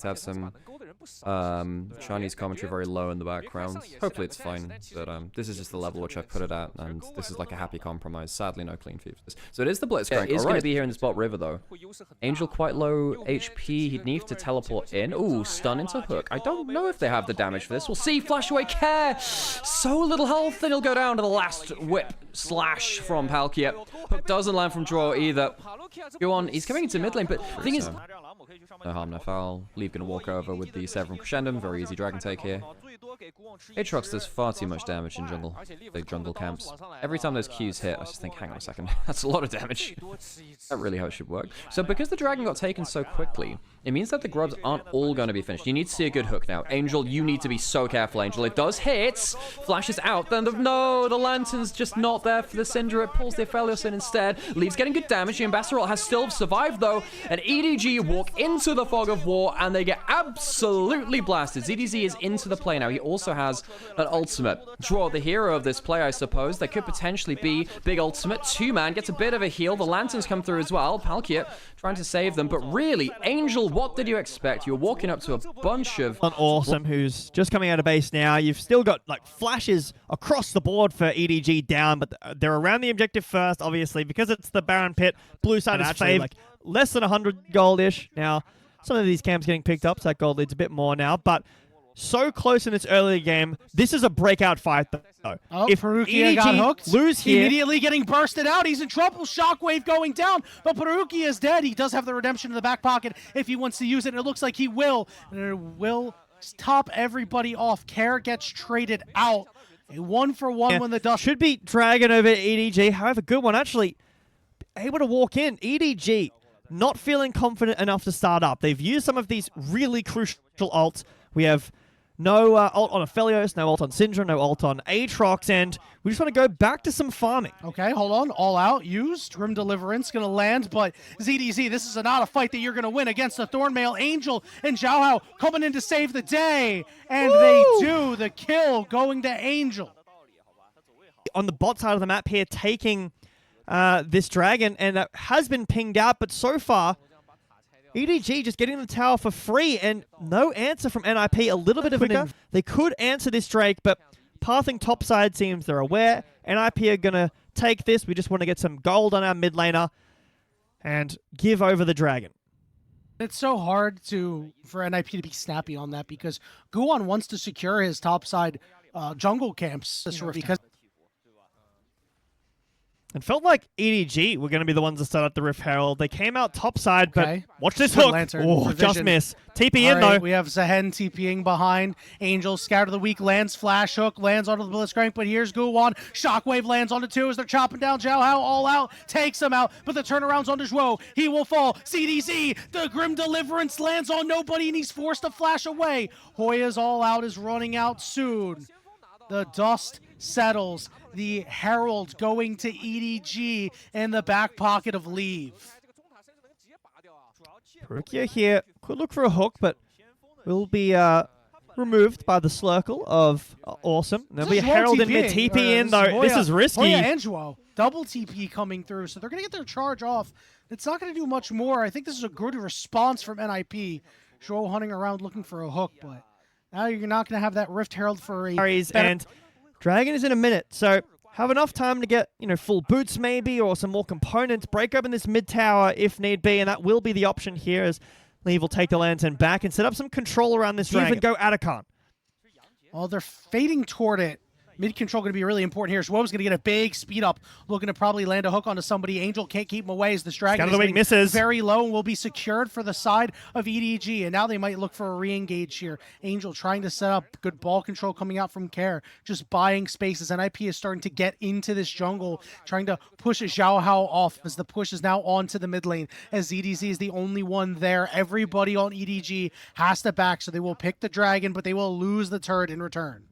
to have some Chinese commentary very low in the background. Hopefully it's fine, but this is just the level which I've put it at, and this is like a happy compromise. Sadly, no clean features. So it is the Blitzcrank. Yeah, it's going to be here in this bot river, though. Angel quite low HP. He'd need to teleport in. Ooh, stun into hook. I don't know if they have the damage for this. We'll see. Flash away care. So little health, and he'll go down to the last whip slash from Palkia. Hook doesn't land from draw either. Go on. He's coming into mid lane, but the thing is, no harm, no foul. Leave gonna walk over with the Severum Crescendum. Very easy dragon take here. Aatrox does far too much damage in jungle. Big jungle camps. Every time those Qs hit, I just think, hang on a second. That's a lot of damage. That's really how it should work. So because the dragon got taken so quickly, it means that the grubs aren't all going to be finished. You need to see a good hook now. Angel, you need to be so careful, Angel. It does hit. Flashes out. Then no, the Lantern's just not there for the Syndra. It pulls the Aphelios in instead. Leaves getting good damage. The Ambassador has still survived, though. And EDG walk into the fog of war, and they get absolutely blasted. ZDZ is into the play now. He also has an ultimate. Draw, the hero of this play, I suppose. There could potentially be big ultimate. Two-man gets a bit of a heal. The Lanterns come through as well. Palkia trying to save them. But really, Angel, what did you expect? You were walking up to a bunch of... Awesome, who's just coming out of base now. You've still got like flashes across the board for EDG down, but they're around the objective first, obviously, because it's the Baron Pit. Blue side is favored. Like less than 100 gold-ish. Now, some of these camps getting picked up, so that gold leads a bit more now, but so close in this early game. This is a breakout fight, though. Oh, if Perugia got hooked, lose here, immediately getting bursted out. He's in trouble. Shockwave going down, but Perugia is dead. He does have the redemption in the back pocket if he wants to use it, and it looks like he will. And it will top everybody off. Care gets traded out. A 1-for-1 when the dust... Should be Dragon over EDG. However, good one. Actually, able to walk in. EDG not feeling confident enough to start up. They've used some of these really crucial ults. We have no ult on Aphelios, no ult on Syndra, no ult on Aatrox, and we just want to go back to some farming. Okay, hold on. All out, used. Grim Deliverance going to land, but ZDZ, this is not a fight that you're going to win against the Thornmail. Angel and Xiaohao coming in to save the day, and they do. The kill going to Angel. On the bot side of the map here, taking this dragon, and that has been pinged out, but so far, EDG just getting the tower for free, and no answer from NIP. A little bit of an... They could answer this Drake, but pathing topside seems they're aware. NIP are going to take this. We just want to get some gold on our mid laner and give over the dragon. It's so hard for NIP to be snappy on that because Guan wants to secure his topside jungle camps because... It felt like EDG were going to be the ones to start at the Rift Herald. They came out topside, but watch this hook. Oh, just miss. TP in, though. We have Zehen TPing behind. Angel, Scout of the Week, lands Flash Hook, lands onto the Blitzcrank, but here's Guwan. Shockwave lands onto two as they're chopping down Xiaohao all out. Takes him out, but the turnaround's onto Zhuo. He will fall. CDZ, the Grim Deliverance lands on nobody, and he's forced to flash away. Hoya's all out is running out soon. The dust settles. The Herald going to EDG in the back pocket of Leave. Perugia here could look for a hook, but will be removed by the Slurkle of Awesome. There'll be a Herald in mid TP in, though. This is risky. Hoya and Zhuo. Double TP coming through, so they're going to get their charge off. It's not going to do much more. I think this is a good response from NIP. Zhuo hunting around looking for a hook, but now you're not going to have that Rift Herald for a... And Dragon is in a minute, so have enough time to get, full boots maybe, or some more components. Break open this mid tower if need be, and that will be the option here as Leave will take the Lantern back and set up some control around this Dragon. Even go Atacon. Well, they're fading toward it. Mid control going to be really important here. Zhuo's going to get a big speed up, looking to probably land a hook onto somebody. Angel can't keep him away as the Dragon is misses. Very low and will be secured for the side of EDG. And now they might look for a re-engage here. Angel trying to set up good ball control coming out from Care, just buying spaces. NIP is starting to get into this jungle, trying to push Xiaohao off as the push is now onto the mid lane. As EDZ is the only one there. Everybody on EDG has to back, so they will pick the Dragon, but they will lose the turret in return.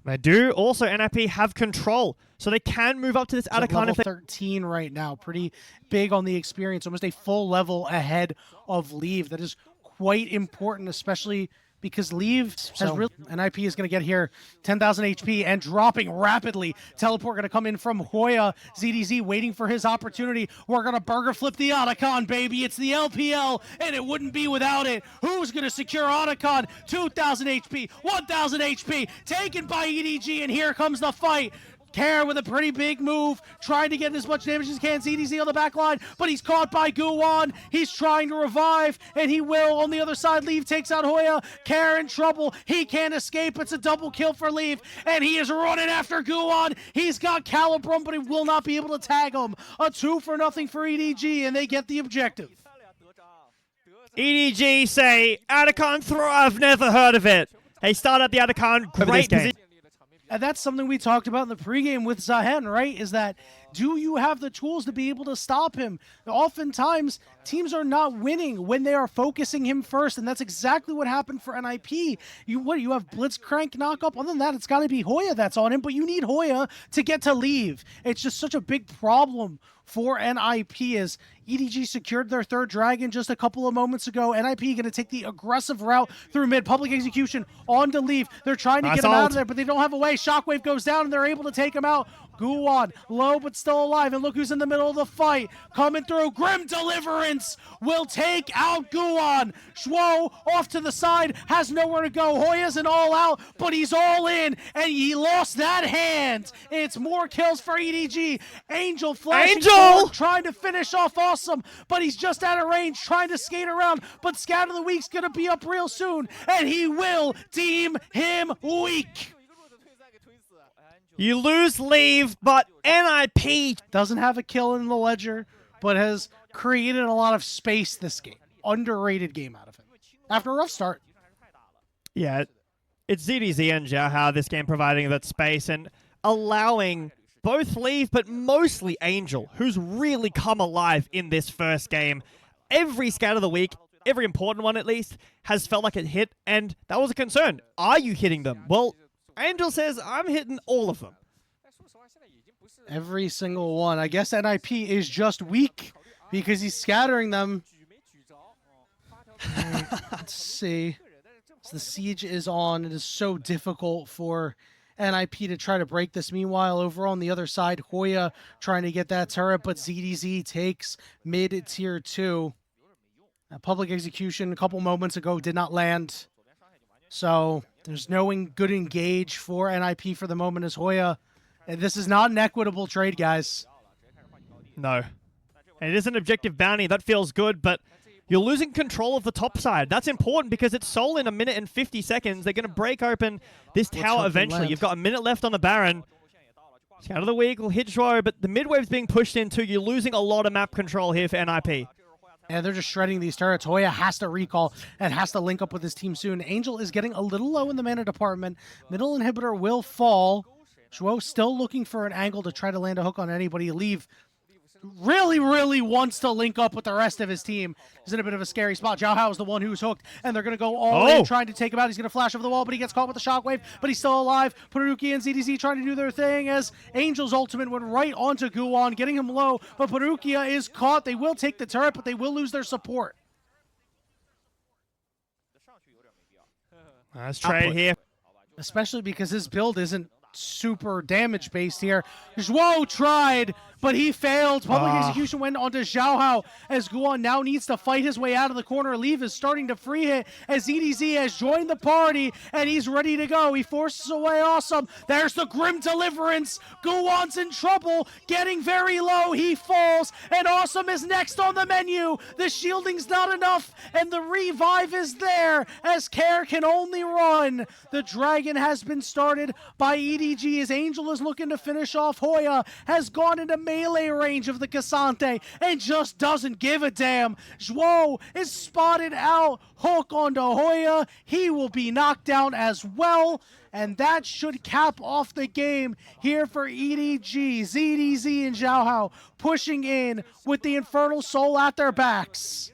They do also, NIP have control, so they can move up to this Atacon. Level 13 right now, pretty big on the experience, almost a full level ahead of Leave. That is quite important, especially because Leave has really... NIP is going to get here 10,000 HP and dropping rapidly. Teleport going to come in from Hoya. ZDZ waiting for his opportunity. We're going to burger flip the Otacon, baby. It's the LPL, and it wouldn't be without it. Who's going to secure Otacon? 2,000 HP, 1,000 HP, taken by EDG, and here comes the fight. Care with a pretty big move, trying to get as much damage as he can. ZDZ on the back line, but he's caught by Guwon. He's trying to revive, and he will. On the other side, Leave takes out Hoya. Care in trouble. He can't escape. It's a double kill for Leave, and he is running after Guwon. He's got Calibrum, but he will not be able to tag him. A 2-0 for EDG, and they get the objective. EDG say, Otacon throw, I've never heard of it. They start at the Otacon, great position. And that's something we talked about in the pregame with Zahen, right? Is that, do you have the tools to be able to stop him? Oftentimes, teams are not winning when they are focusing him first, and that's exactly what happened for NIP. You have Blitzcrank knock-up? Other than that, it's got to be Hoya that's on him, but you need Hoya to get to Leave. It's just such a big problem for NIP as EDG secured their third dragon just a couple of moments ago. NIP going to take the aggressive route through mid. Public execution on to Leave. They're trying to get him out of there, but they don't have a way. Shockwave goes down, and they're able to take him out. Guwon, low but still alive, and look who's in the middle of the fight. Coming through, Grim Deliverance will take out Guwon. Shwo off to the side, has nowhere to go. Hoya's an all out, but he's all in, and he lost that hand. It's more kills for EDG. Angel flashing forward, trying to finish off Awesome, but he's just out of range, trying to skate around, but Scout of the Week's gonna be up real soon, and he will deem him weak. You lose Leave, but NIP doesn't have a kill in the ledger, but has created a lot of space this game. Underrated game out of him. After a rough start. Yeah, it's ZDZ and Xiaohao this game providing that space and allowing both Leave, but mostly Angel, who's really come alive in this first game. Every Scout of the Week, every important one at least, has felt like it hit, and that was a concern. Are you hitting them? Well, Angel says, I'm hitting all of them. Every single one. I guess NIP is just weak because he's scattering them. Right, let's see. So the siege is on. It is so difficult for NIP to try to break this. Meanwhile, over on the other side, Hoya trying to get that turret, but ZDZ takes mid tier 2. A public execution a couple moments ago did not land. So there's no good engage for NIP for the moment as Hoya. And this is not an equitable trade, guys. No. It is an objective bounty. That feels good, but you're losing control of the top side. That's important because it's Soul in 1 minute and 50 seconds. They're going to break open this tower eventually. You've got 1 minute left on the Baron. Scout of the Week will hit Zhuo, but the mid wave's being pushed in too. You're losing a lot of map control here for NIP. And they're just shredding these turrets. Hoya has to recall and has to link up with his team soon. Angel is getting a little low in the mana department. Middle inhibitor will fall. Zhuo still looking for an angle to try to land a hook on anybody. Leave really wants to link up with the rest of his team. He's in a bit of a scary spot. Xiaohao is the one who's hooked, and they're going to go all in trying to take him out. He's going to flash over the wall, but he gets caught with the shockwave, but he's still alive. Paruki and ZDZ trying to do their thing as Angel's ultimate went right onto Guwon, getting him low, but Parukia is caught. They will take the turret, but they will lose their support. Nice trade here. Especially because his build isn't super damage based here. Zhuo tried, but he failed. Public execution went onto Xiaohao as Guwon now needs to fight his way out of the corner. Leave is starting to free hit as ZDZ has joined the party and he's ready to go. He forces away Awesome. There's the Grim Deliverance. Guwon's in trouble, getting very low. He falls and Awesome is next on the menu. The shielding's not enough and the revive is there as Care can only run. The dragon has been started by EDG as Angel is looking to finish off. Hoya has gone into melee range of the Cassante and just doesn't give a damn. Zhuo is spotted out. Hook onto Hoya. He will be knocked down as well. And that should cap off the game here for EDG. ZDZ and Xiaohao pushing in with the Infernal Soul at their backs.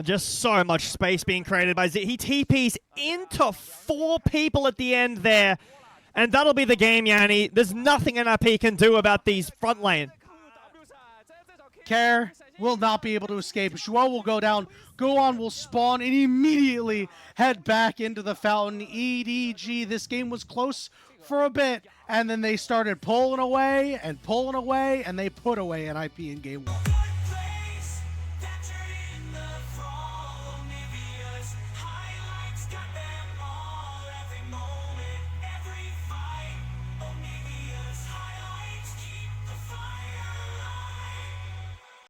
Just so much space being created by Z. He TPs into 4 people at the end there. And that'll be the game, Yanni. There's nothing NIP can do about these front lane. Care will not be able to escape. Zhuo will go down. Guan will spawn and immediately head back into the fountain. EDG, this game was close for a bit, and then they started pulling away, and they put away an IP in game 1.